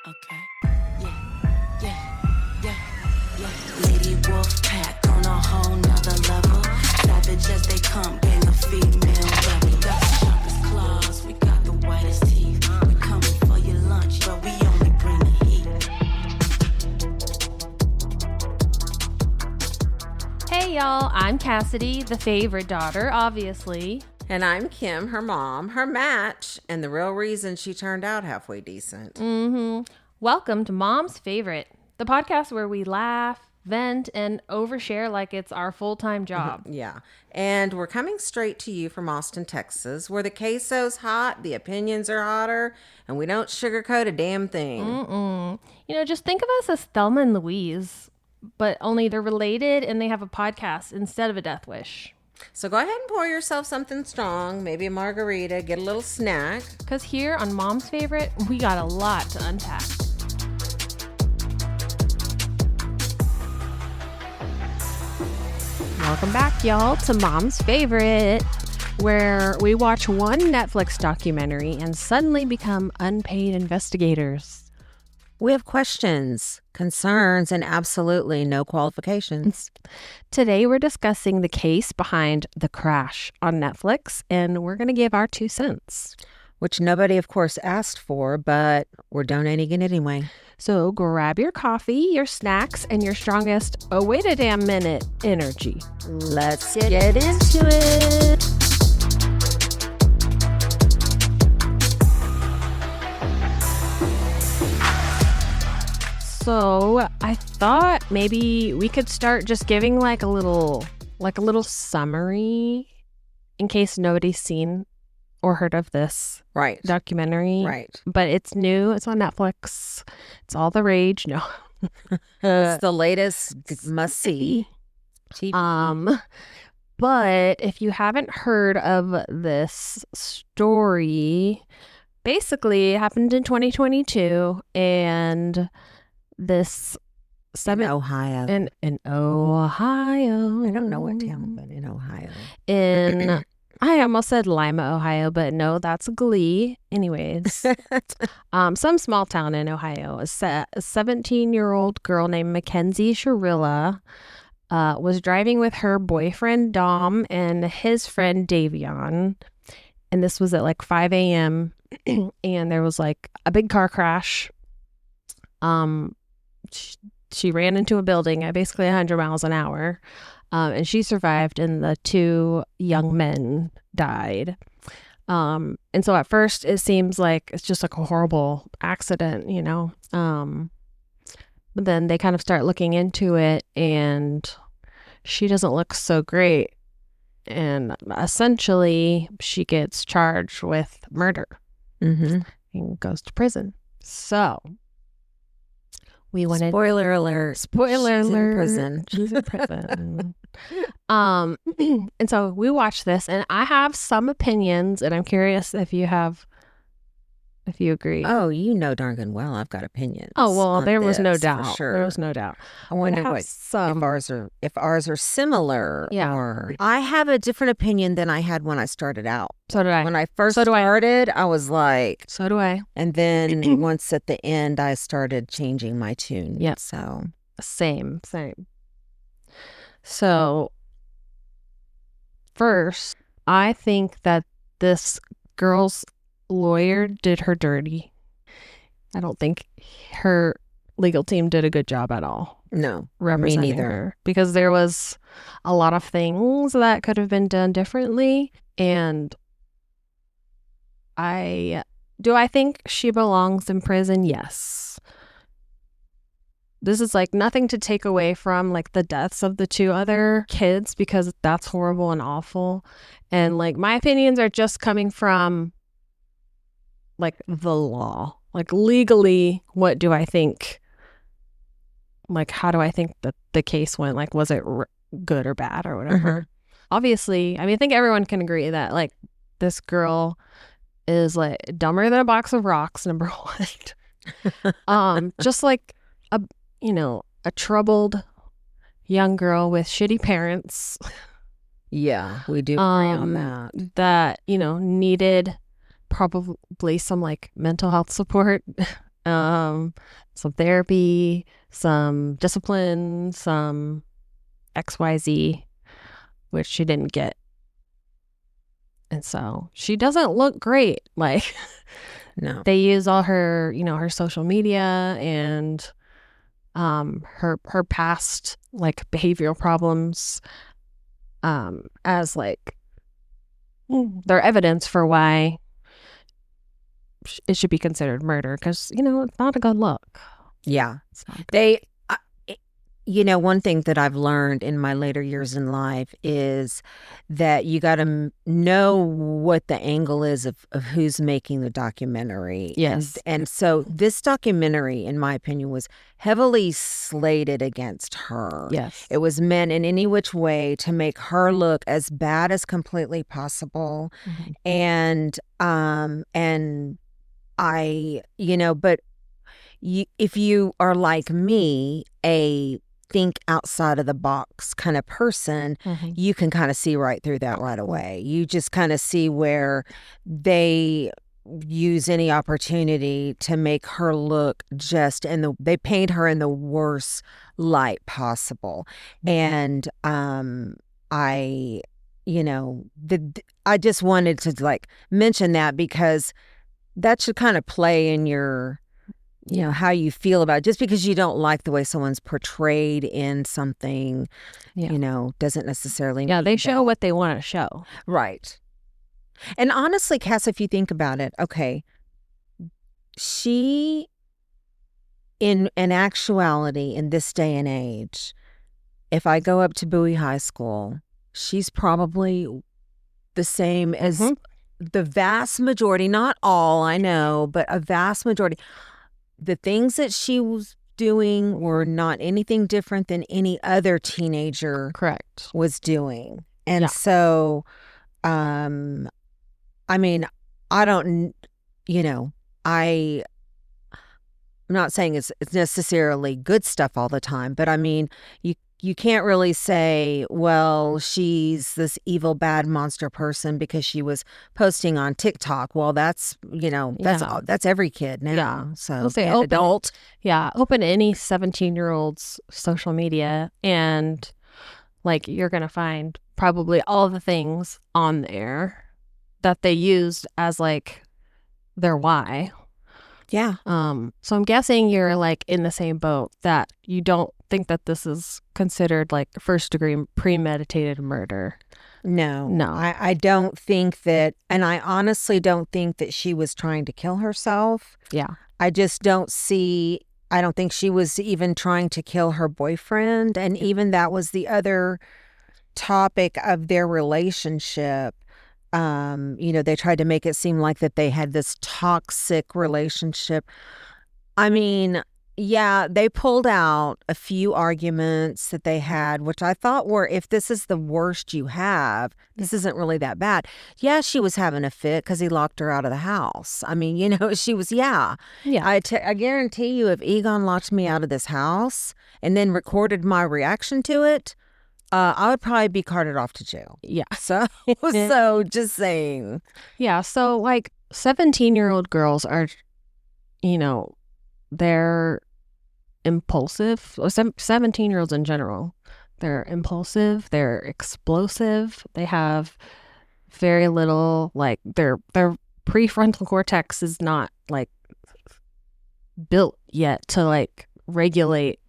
Okay. Yeah. Lady Wolf Pack on a whole nother level. Savage as they come, gang of female rebel. Got the sharpest claws, we got the whitest teeth. We coming for your lunch, but we only bring the heat. Hey y'all, I'm Cassidy, the favorite daughter, obviously. And I'm Kim, her mom, her match, and the real reason she turned out halfway decent. Welcome to Mom's Favorite, the podcast where we laugh, vent, and overshare like it's our full-time job. Yeah. And we're coming straight to you from Austin, Texas, where the queso's hot, the opinions are hotter, and we don't sugarcoat a damn thing. You know, just think of us as Thelma and Louise, but only they're related and they have a podcast instead of a death wish. So go ahead and pour yourself something strong, maybe a margarita, get a little snack. Because here on Mom's Favorite, we got a lot to unpack. Welcome back, y'all, to Mom's Favorite, where we watch one Netflix documentary and suddenly become unpaid investigators. We have questions, concerns, and absolutely no qualifications. Today, we're discussing the case behind The Crash on Netflix, and we're going to give our 2 cents. Which nobody, of course, asked for, but we're donating it anyway. So grab your coffee, your snacks, and your strongest, oh, wait a damn minute, energy. Let's get into it. So I thought maybe we could start just giving like a little summary in case nobody's seen or heard of this documentary. Right. But it's new. It's on Netflix. It's all the rage. No. It's the latest must-see TV. But if you haven't heard of this story, basically it happened in 2022 and this in Ohio. In Ohio. I don't know what town, but in Ohio. I almost said Lima, Ohio, but no, that's Glee. Anyways, some small town in Ohio. A 17-year-old girl named Mackenzie Sharilla was driving with her boyfriend Dom and his friend Davion. And this was at like 5 a.m. and there was like a big car crash. She ran into a building at basically 100 miles an hour, and she survived, and the 2 young men died. And so at first it seems like it's just like a horrible accident, you know. But then they kind of start looking into it, and she doesn't look so great. And essentially she gets charged with murder and goes to prison. So we wanted Spoiler alert. Spoiler She's alert. in prison. She's in prison. And so we watched this, and I have some opinions, and I'm curious if you agree. Oh, you know darn good well I've got opinions. Oh, well, there was no this, for doubt. sure. There was no doubt. I wonder have what some. if ours are similar. Yeah. Or I have a different opinion than I had when I started out. So did I. When I first So do I. started, I was like, So do I. and then once at the end, I started changing my tune. Yep. So Same. So first, I think that this girl's lawyer did her dirty. I don't think her legal team did a good job at all no, me representing neither. her, because there was a lot of things that could have been done differently. And I think she belongs in prison? Yes. This is like nothing to take away from like the deaths of the 2 other kids, because that's horrible and awful. And like my opinions are just coming from like the law, like legally, what do I think? Like, how do I think that the case went? Like, was it good or bad or whatever? Obviously, I mean, I think everyone can agree that like this girl is like dumber than a box of rocks, number 1. Just like a troubled young girl with shitty parents. Yeah, we do agree on that. That, needed probably some like mental health support some therapy, some discipline, some XYZ, which she didn't get. And so she doesn't look great. Like, No. they use all her, her social media and her past like behavioral problems as like their evidence for why it should be considered murder, because it's not a good look. Yeah. It's not good. They, one thing that I've learned in my later years in life is that you got to know what the angle is of who's making the documentary. Yes. And so this documentary, in my opinion, was heavily slated against her. Yes. It was meant in any which way to make her look as bad as completely possible. Mhm. And I, but if you are like me, a think outside of the box kind of person, Mhm. you can kind of see right through that right away. You just kind of see where they use any opportunity to make her look they paint her in the worst light possible. And I I just wanted to like mention that because that should kind of play in your how you feel about it. Just because you don't like the way someone's portrayed in something, doesn't necessarily Yeah, mean they show what they want to show. Right. And honestly, Cass, if you think about it, okay, she, in actuality, in this day and age, if I go up to Bowie High School, she's probably the same as the vast majority, not all, I know, but a vast majority. The things that she was doing were not anything different than any other teenager Correct. was doing. And Yeah. so, I mean, I don't, I'm not saying it's necessarily good stuff all the time, but I mean, you can't really say, well, she's this evil, bad monster person because she was posting on TikTok. Well, that's that's every kid now. Yeah. So I'll say and open, adult. Yeah, open any 17-year-old's social media and like you're going to find probably all the things on there that they used as like their why. Yeah. So I'm guessing you're like in the same boat that you don't think that this is considered like first degree premeditated murder. No. No. I don't think that, and I honestly don't think that she was trying to kill herself. Yeah. I just don't think she was even trying to kill her boyfriend. And even that was the other topic of their relationship. They tried to make it seem like that they had this toxic relationship. I mean, yeah, they pulled out a few arguments that they had, which I thought were, if this is the worst you have, this isn't really that bad. Yeah, she was having a fit because he locked her out of the house. I mean, she was, yeah. I guarantee you, if Egon locked me out of this house and then recorded my reaction to it, I would probably be carted off to jail. Yeah. So just saying. Yeah. So like 17-year-old girls are, they're impulsive. 17-year-olds in general, they're impulsive, they're explosive, they have very little, like their prefrontal cortex is not like built yet to like regulate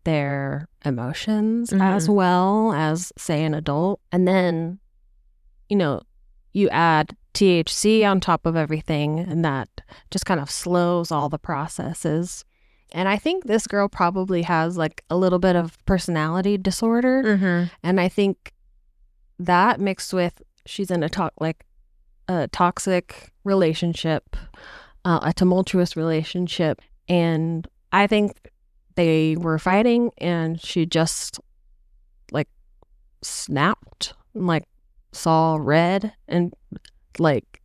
their emotions as well as say an adult. And then you add THC on top of everything, and that just kind of slows all the processes. And I think this girl probably has like a little bit of personality disorder. And I think that mixed with she's in a toxic relationship, a tumultuous relationship. And I think they were fighting and she just like snapped, like saw red and like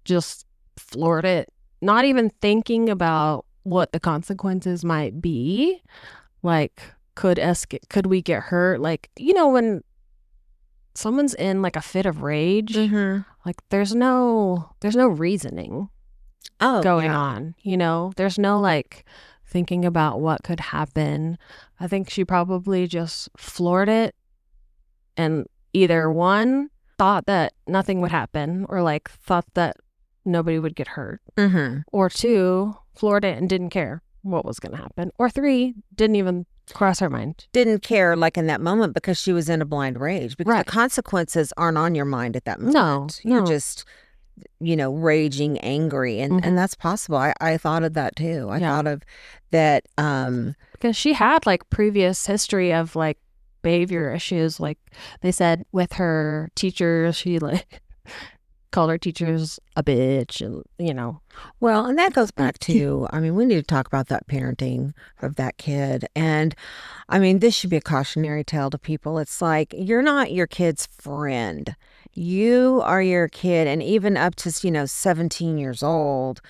just floored it, not even thinking about what the consequences might be. Like, could we get hurt? Like, when someone's in like a fit of rage, like there's no reasoning. going yeah. on, you know? There's no like thinking about what could happen. I think she probably just floored it and either one, thought that nothing would happen or like thought that nobody would get hurt, Mm-hmm. or two, floored it and didn't care what was going to happen, or three, didn't even cross her mind. Didn't care like in that moment because she was in a blind rage, because Right. the consequences aren't on your mind at that No, moment. You're no. just, raging, angry. And that's possible. I thought of that too. I Yeah. thought of that. Because she had like previous history of like behavior issues. Like they said with her teachers, she like called her teachers a bitch, and Well, and that goes back to, we need to talk about that parenting of that kid. And this should be a cautionary tale to people. It's like, you're not your kid's friend. You are your kid. And even up to, 17 years old,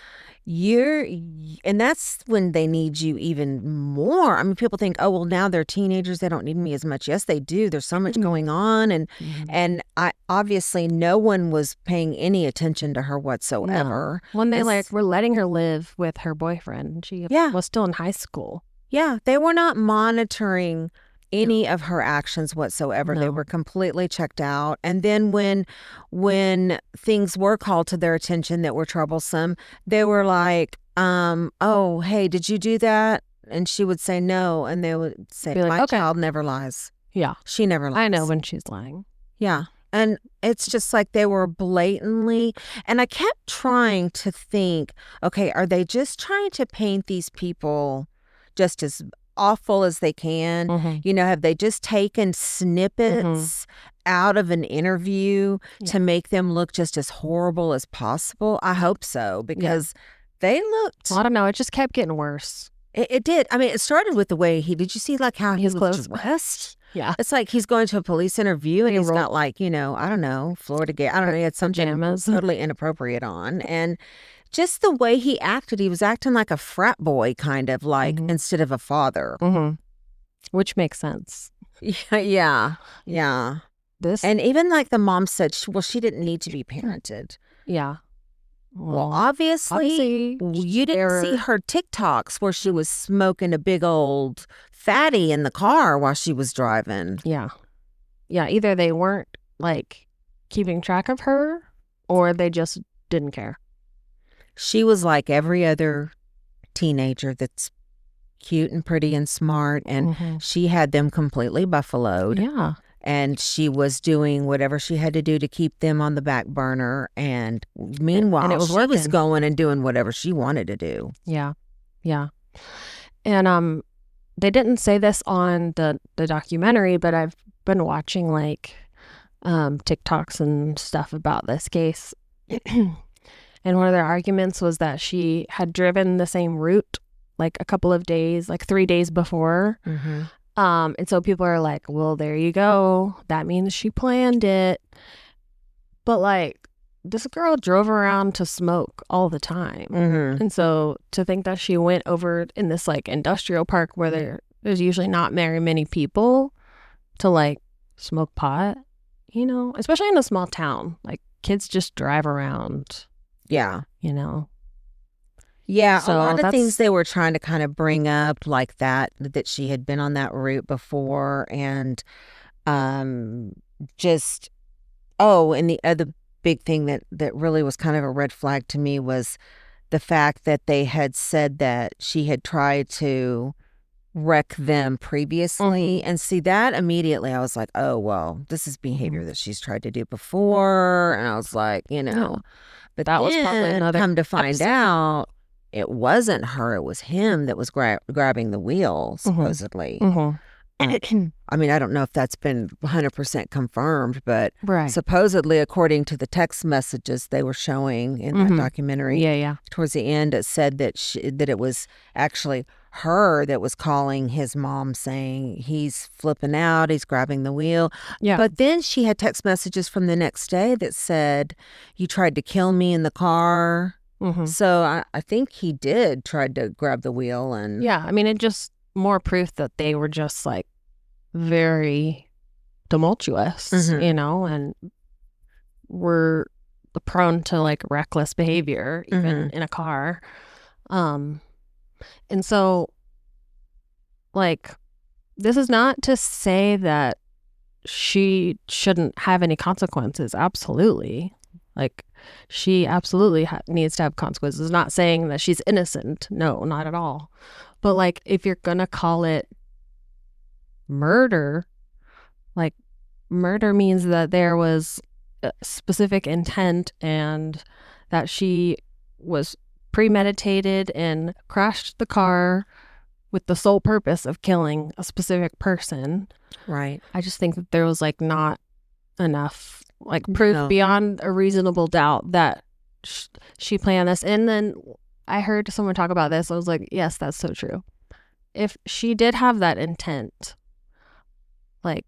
and that's when they need you even more. People think, oh, well, now they're teenagers, they don't need me as much. Yes, they do. There's so much going on. And I obviously no one was paying any attention to her whatsoever. When they were letting her live with her boyfriend, she was still in high school. Yeah, they were not monitoring any of her actions whatsoever. No. They were completely checked out. And then when things were called to their attention that were troublesome, they were like, oh, hey, did you do that? And she would say no. And they would say, Be like, my okay. child never lies. Yeah. She never lies. I know when she's lying. Yeah. And it's just like they were blatantly, and I kept trying to think, okay, are they just trying to paint these people just as awful as they can? Mm-hmm. Have they just taken snippets out of an interview to make them look just as horrible as possible? I hope so, because they looked... Well, I don't know. It just kept getting worse. It did. It started with the way did you see like how he was clothes dressed? Yeah. It's like he's going to a police interview and he's got like, I don't know, Florida gay. I don't know. He had something pajamas. Totally inappropriate on. And just the way he acted, he was acting like a frat boy, kind of like, instead of a father. Mm-hmm. Which makes sense. Yeah. This. And even like the mom said, she didn't need to be parented. Yeah. Well, obviously you didn't see her TikToks where she was smoking a big old fatty in the car while she was driving. Yeah. Yeah. Either they weren't like keeping track of her or they just didn't care. She was like every other teenager that's cute and pretty and smart. And she had them completely buffaloed. Yeah. And she was doing whatever she had to do to keep them on the back burner. And meanwhile, she was going and doing whatever she wanted to do. Yeah. Yeah. And they didn't say this on the documentary, but I've been watching like TikToks and stuff about this case. And one of their arguments was that she had driven the same route like a couple of days, like 3 days before. And so people are like, well, there you go. That means she planned it. But like, this girl drove around to smoke all the time. And so to think that she went over in this like industrial park where there's usually not very many people to like smoke pot, especially in a small town, like kids just drive around. Yeah. Yeah, so a lot of things they were trying to kind of bring up like that she had been on that route before. And and the other big thing that really was kind of a red flag to me was the fact that they had said that she had tried to wreck them previously. And see that immediately I was like, oh, well, this is behavior that she's tried to do before. And I was like, but that was probably another come to find out it wasn't her, it was him that was grabbing the wheel, supposedly. I don't know if that's been 100% confirmed, but supposedly, according to the text messages they were showing in that documentary, towards the end, it said that that it was actually her that was calling his mom saying he's flipping out, he's grabbing the wheel. Yeah. But then she had text messages from the next day that said, you tried to kill me in the car. So I think he did try to grab the wheel. And yeah, it just more proof that they were just like very tumultuous, and were prone to like reckless behavior, even in a car. And so, like, this is not to say that she shouldn't have any consequences. Absolutely. Like, she absolutely needs to have consequences. Not saying that she's innocent. No, not at all. But, like, if you're going to call it murder, like, murder means that there was a specific intent and that she was premeditated and crashed the car with the sole purpose of killing a specific person. Right. I just think that there was like not enough like proof beyond a reasonable doubt that she planned this. And then I heard someone talk about this. I was like, yes, that's so true. If she did have that intent, like,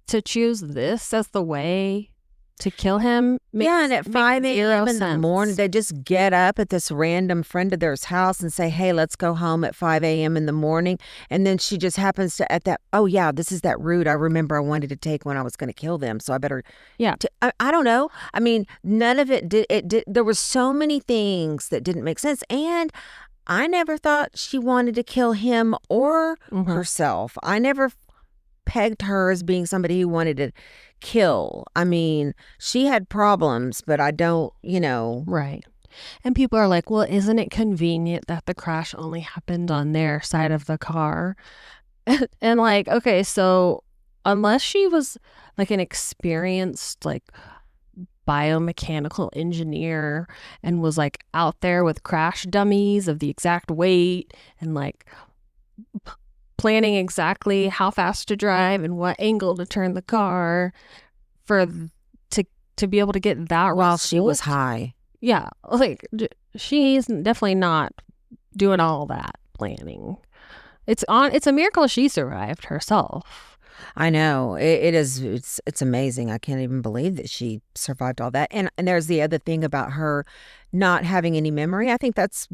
to choose this as the way to kill him. And at 5 a.m. in the morning, they just get up at this random friend of theirs house and say, hey, let's go home at 5 a.m. in the morning. And then she just happens to at that, oh, yeah, this is that route I remember I wanted to take when I was going to kill them. So I better. Yeah. I don't know. I mean, none of it did. There were so many things that didn't make sense. And I never thought she wanted to kill him or herself. I never pegged her as being somebody who wanted to kill. I mean, she had problems, but I don't, Right. And people are like, well, isn't it convenient that the crash only happened on their side of the car? And like, okay, so unless she was like an experienced like biomechanical engineer and was like out there with crash dummies of the exact weight and like planning exactly how fast to drive and what angle to turn the car to be able to get that while she was high. Yeah, like she's definitely not doing all that planning. It's a miracle she survived herself. I know it is. It's amazing. I can't even believe that she survived all that. And there's the other thing about her not having any memory. I think that's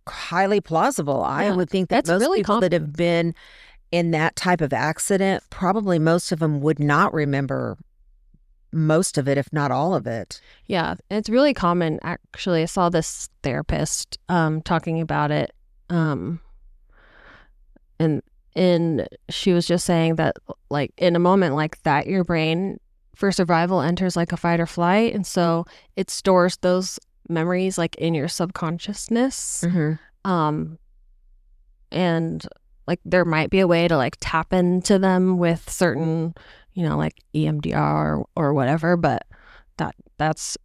highly plausible. Yeah, I would think that most really people that have been in that type of accident, probably most of them would not remember most of it, if not all of it. Yeah, it's really common. Actually, I saw this therapist talking about it, and she was just saying that, like, in a moment like that, your brain for survival enters like a fight or flight, and so it stores those memories like in your subconsciousness. And like there might be a way to like tap into them with certain, like EMDR or whatever, but that's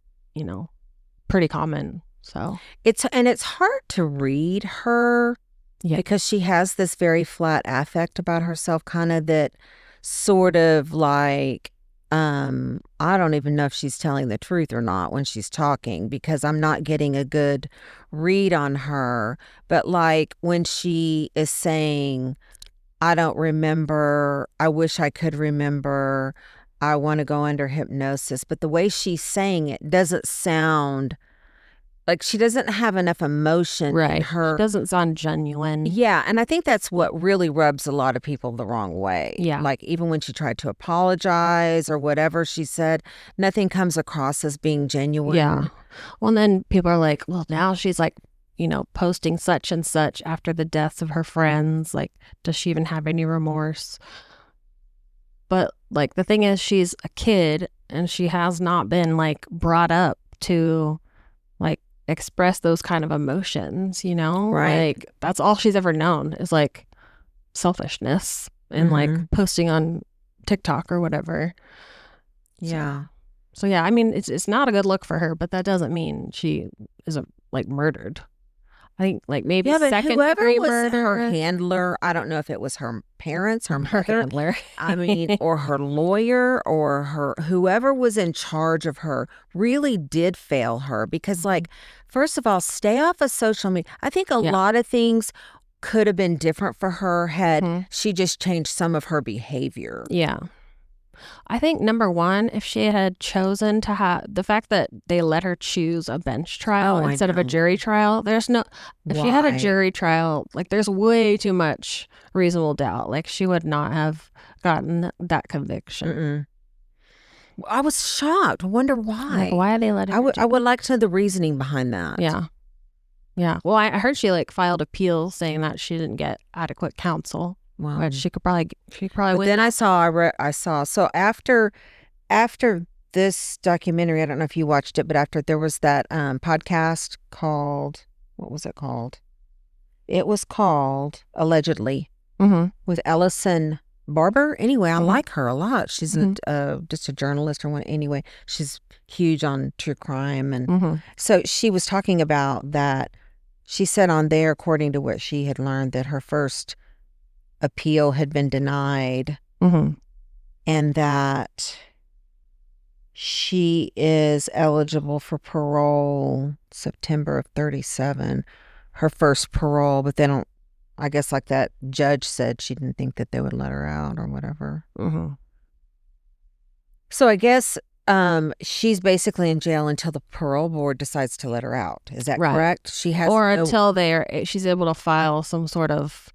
pretty common. So it's hard to read her. Yeah. Because she has this very flat affect about herself, kind of that sort of like, I don't even know if she's telling the truth or not when she's talking, because I'm not getting a good read on her. But like when she is saying, I don't remember, I wish I could remember, I want to go under hypnosis. But the way she's saying it doesn't sound like she doesn't have enough emotion in her. She doesn't sound genuine. Yeah, and I think that's what really rubs a lot of people the wrong way. Yeah. Like even when she tried to apologize or whatever she said, nothing comes across as being genuine. Yeah. Well, and then people are like, well, now she's like, posting such and such after the deaths of her friends. Like, does she even have any remorse? But like the thing is, she's a kid and she has not been like brought up to like express those kind of emotions, Right. Like that's all she's ever known is like selfishness and like posting on TikTok or whatever. Yeah. So yeah, I mean it's not a good look for her, but that doesn't mean she isn't like murdered. I think like maybe second degree murder. Her handler, I don't know if it was her parents, her mother, handler. I mean, or her lawyer or her whoever was in charge of her really did fail her because like, first of all, stay off of social media. I think a lot of things could have been different for her had she just changed some of her behavior. Yeah. I think number one, if she had chosen to have the fact that they let her choose a bench trial instead of a jury trial, if she had a jury trial, like there's way too much reasonable doubt. Like she would not have gotten that conviction. I was shocked. I wonder why. Like, why are they letting her do I would like to know the reasoning behind that. Yeah. Yeah. Well, I heard she like filed appeals saying that she didn't get adequate counsel. Wow. Which she probably But win. then I saw. So after this documentary, I don't know if you watched it, but after there was that podcast called, what was it called? It was called Allegedly with Ellison Barber. Anyway, I like her a lot. She's just a journalist or one. Anyway, she's huge on true crime. And so she was talking about that. She said on there, according to what she had learned, that her first appeal had been denied and that she is eligible for parole September of 37, her first parole, but they don't, I guess like that judge said she didn't think that they would let her out or whatever. So I guess she's basically in jail until the parole board decides to let her out. Is that correct? She has until she's able to file some sort of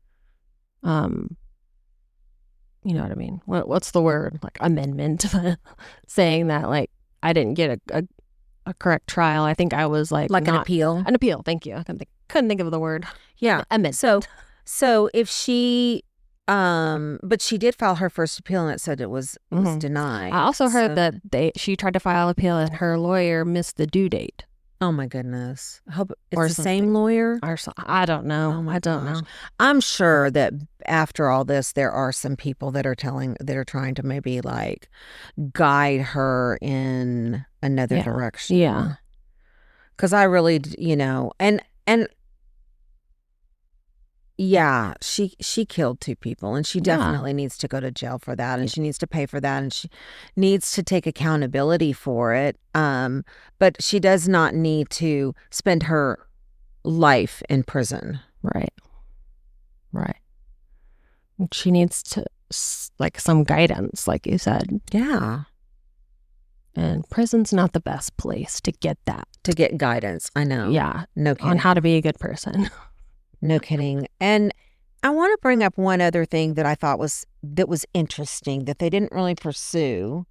you know what I mean? What's the word? Like amendment saying that like I didn't get a correct trial. I think I was like an appeal. An appeal. Thank you. I couldn't think of the word. Yeah. Amendment. So if she but she did file her first appeal and it said it was denied. I also heard that she tried to file appeal and her lawyer missed the due date. Oh my goodness. I hope it's the same lawyer. Or I don't know. Oh I don't know. I'm sure that after all this, there are some people that are trying to maybe like guide her in another direction. Yeah. Because I really, and yeah, she killed two people and she definitely needs to go to jail for that and she needs to pay for that and she needs to take accountability for it. But she does not need to spend her life in prison. Right. She needs to like some guidance, like you said. Yeah. And prison's not the best place to get that. To get guidance. I know. Yeah. No kidding. On how to be a good person. No kidding. And I want to bring up one other thing that I thought was interesting that they didn't really pursue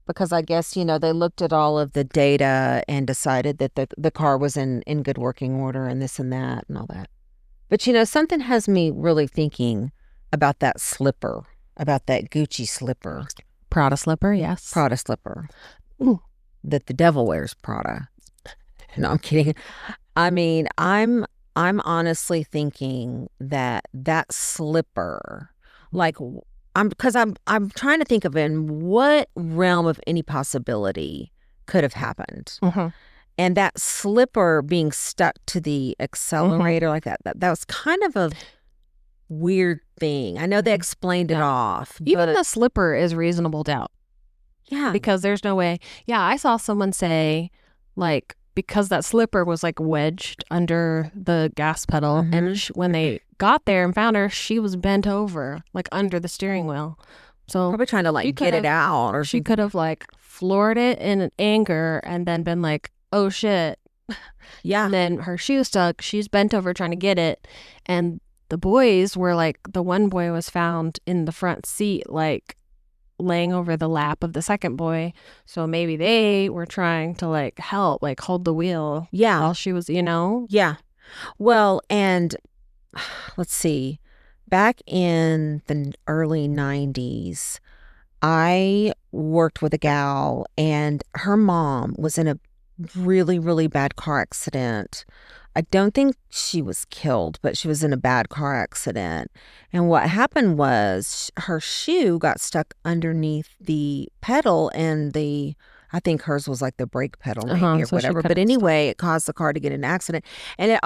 because I guess, they looked at all of the data and decided that the car was in good working order and this and that and all that. But, something has me really thinking about that slipper, about that Gucci slipper. Prada slipper, yes. Prada slipper. Ooh. That the devil wears Prada. No, I'm kidding. I mean, I'm honestly thinking that slipper, like, I'm trying to think of in what realm of any possibility could have happened. And that slipper being stuck to the accelerator like that was kind of a weird thing. I know they explained it off. Even the slipper is reasonable doubt. Yeah. Because there's no way. Yeah, I saw someone say, like, because that slipper was like wedged under the gas pedal and when they got there and found her, she was bent over like under the steering wheel. So probably trying to like get it out, or she could have like floored it in anger and then been like, oh shit. Yeah. And then her shoe stuck. She's bent over trying to get it. And the boys were like, the one boy was found in the front seat, like laying over the lap of the second boy. So maybe they were trying to like help, like hold the wheel. Yeah. While she was, Yeah. Well, and let's see, back in the early 90s, I worked with a gal and her mom was in a really, really bad car accident. I don't think she was killed, but she was in a bad car accident. And what happened was her shoe got stuck underneath the pedal and I think hers was like the brake pedal maybe or so whatever. But anyway, it caused the car to get in an accident. And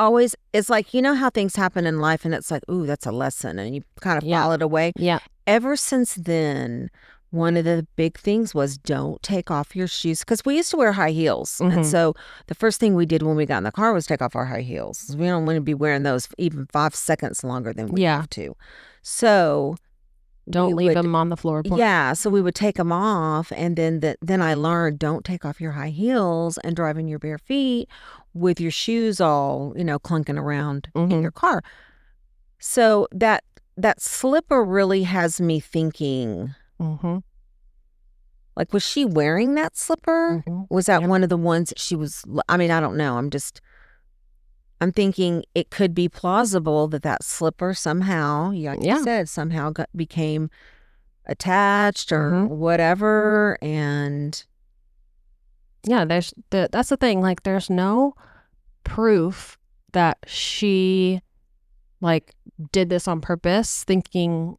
it's like, how things happen in life and it's like, ooh, that's a lesson. And you kind of file it away. Yeah. Ever since then, one of the big things was don't take off your shoes because we used to wear high heels. And so the first thing we did when we got in the car was take off our high heels. We don't want to be wearing those even 5 seconds longer than we have to. So don't leave them on the floorboard. Yeah. So we would take them off. And then I learned don't take off your high heels and drive in your bare feet with your shoes all, clunking around in your car. So that slipper really has me thinking, Like, was she wearing that slipper? Was that one of the ones that she was? I mean, I don't know. I'm thinking it could be plausible that slipper somehow, like you said, somehow became attached or whatever. And yeah, that's the thing. Like, there's no proof that she like did this on purpose, thinking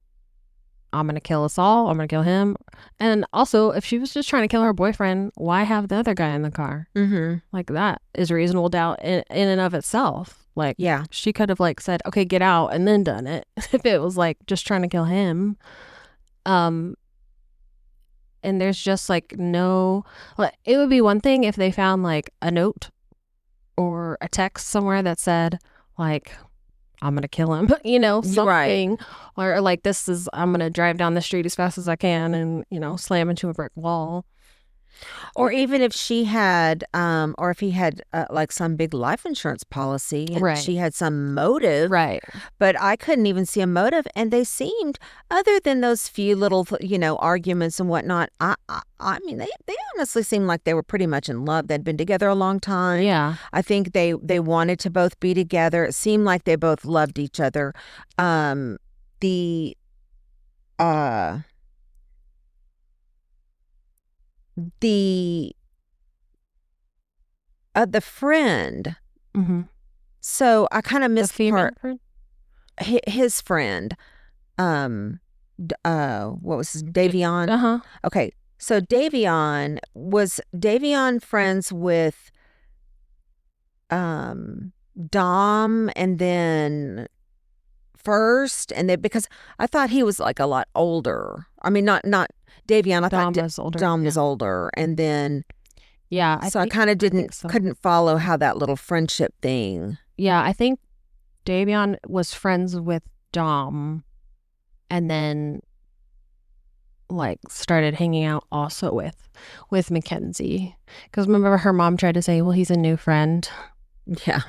I'm gonna kill us all, I'm gonna kill him. And also, if she was just trying to kill her boyfriend, why have the other guy in the car? Like, that is reasonable doubt in and of itself. Like, yeah, she could have like said, okay, get out, and then done it if it was like just trying to kill him. And there's just like no, like, it would be one thing if they found like a note or a text somewhere that said like, I'm gonna kill him, you know, something, or like, I'm gonna drive down the street as fast as I can and, you know, slam into a brick wall. Or even if she had, or if he had like some big life insurance policy, and she had some motive, but I couldn't even see a motive. And they seemed, other than those few little, you know, arguments and whatnot, I mean, they honestly seemed like they were pretty much in love. They'd been together a long time. Yeah, I think they wanted to both be together. It seemed like they both loved each other. The friend. So I kind of missed the part. Friend? His friend. What was his Davion? Okay, so Davion friends with Dom, and then first, and then, because I thought he was like a lot older. I mean, not Davion. I thought Dom was older, and then I kind of couldn't follow how that little friendship thing. Yeah, I think Davion was friends with Dom, and then like started hanging out also with Mackenzie, because remember her mom tried to say, well, he's a new friend. Yeah,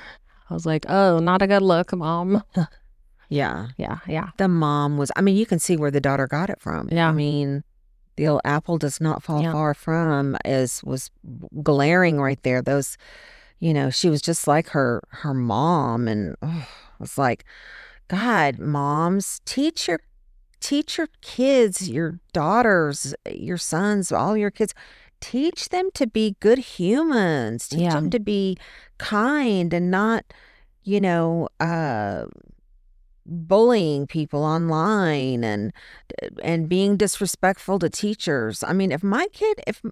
I was like, oh, not a good look, Mom. Yeah. The mom was, I mean, you can see where the daughter got it from. Yeah. I mean, the old apple does not fall far from, was glaring right there. Those, you know, she was just like her mom, and it was like, God, moms, teach your kids, your daughters, your sons, all your kids, teach them to be good humans. Teach them to be kind and not, you know, bullying people online and being disrespectful to teachers. I mean, if my kid ever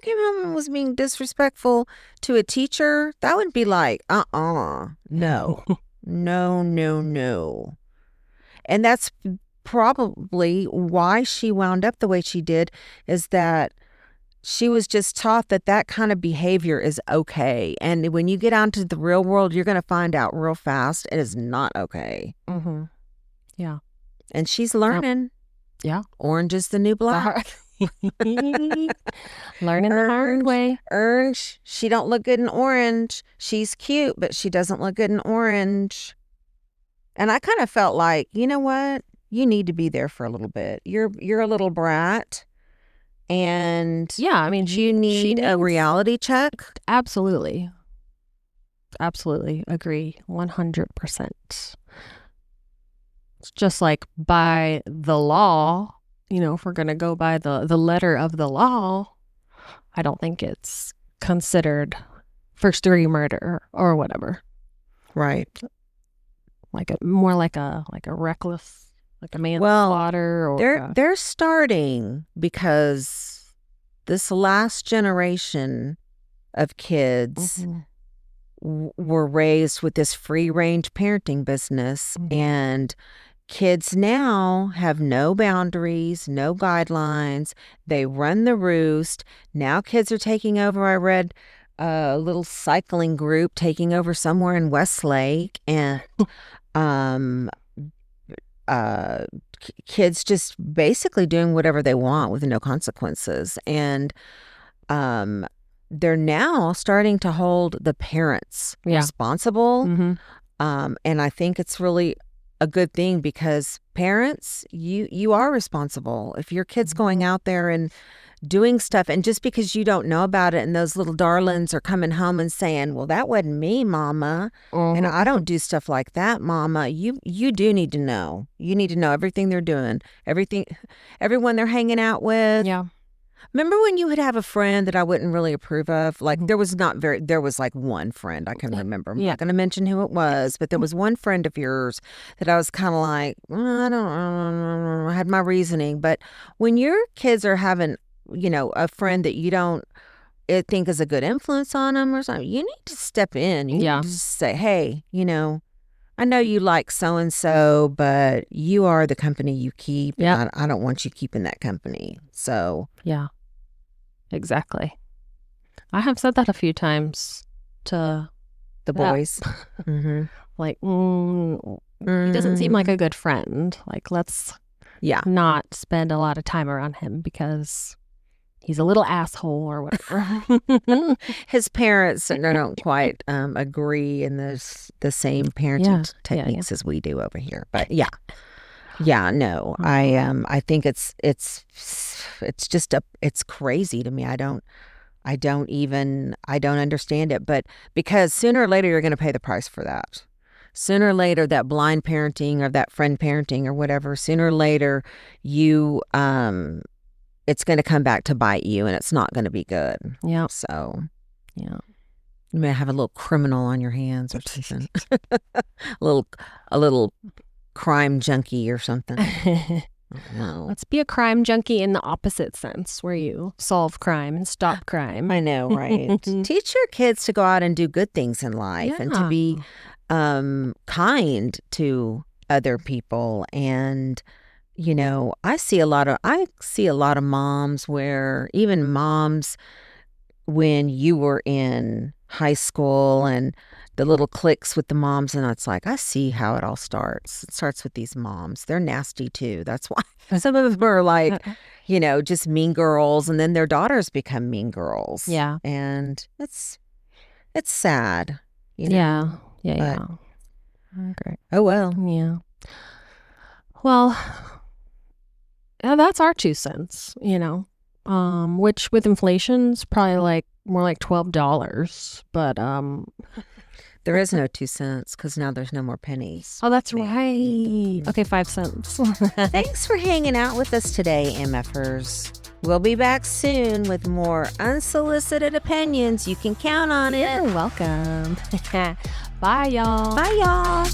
came home and was being disrespectful to a teacher, that would be like, no, no. And that's probably why she wound up the way she did, is that she was just taught that kind of behavior is okay. And when you get out into the real world, you're going to find out real fast it is not okay. Yeah. And she's learning. Yeah. Orange is the new black. Learning the hard way. Orange. She don't look good in orange. She's cute, but she doesn't look good in orange. And I kind of felt like, you know what? You need to be there for a little bit. You're a little brat. And yeah, I mean, she needs a reality check. Absolutely agree 100%. It's just like, by the law, you know, if we're gonna go by the letter of the law, I don't think it's considered first-degree murder or whatever. Right. Like more like a reckless, like a manslaughter. Or they're starting, because this last generation of kids were raised with this free-range parenting business, and kids now have no boundaries, no guidelines. They run the roost. Now kids are taking over. I read a little cycling group taking over somewhere in Westlake, and kids just basically doing whatever they want with no consequences. And they're now starting to hold the parents responsible. And I think it's really a good thing, because parents, you are responsible. If your kid's going out there and doing stuff. And just because you don't know about it and those little darlings are coming home and saying, well, that wasn't me, Mama. And I don't do stuff like that, Mama. You do need to know. You need to know everything they're doing, everyone they're hanging out with. Yeah. Remember when you would have a friend that I wouldn't really approve of? Like there was like one friend I can remember. I'm not going to mention who it was, but there was one friend of yours that I was kind of like, I don't know, I had my reasoning. But when your kids are having, a friend that you don't think is a good influence on them or something, you need to step in. You need to just say, hey, I know you like so-and-so, but you are the company you keep. Yeah. I don't want you keeping that company. So. Yeah. Exactly. I have said that a few times to the boys. Mm-hmm. Like, he doesn't seem like a good friend. Like, let's not spend a lot of time around him because he's a little asshole or whatever. His parents don't quite agree in the same parenting techniques as we do over here. But no, I think it's just it's crazy to me. I don't understand it. But because sooner or later you're going to pay the price for that. Sooner or later, that blind parenting or that friend parenting or whatever. Sooner or later, you it's going to come back to bite you, and it's not going to be good. Yeah. So, you may have a little criminal on your hands or something. a little crime junkie or something. No. Let's be a crime junkie in the opposite sense, where you solve crime and stop crime. I know, right? Teach your kids to go out and do good things in life and to be kind to other people. And I see a lot of moms where even moms when you were in high school and the little cliques with the moms, and it's like, I see how it all starts. It starts with these moms. They're nasty too. That's why some of them are like, just mean girls, and then their daughters become mean girls. Yeah. And it's sad. Yeah. Okay. Oh, well. Yeah. Well, that's our 2 cents, which with inflation's probably more like $12, but there is no 2 cents because now there's no more pennies. Oh, that's right. Okay, 5 cents. Thanks for hanging out with us today, MFers. We'll be back soon with more unsolicited opinions. You can count on it. You're welcome. Bye, y'all. Bye, y'all.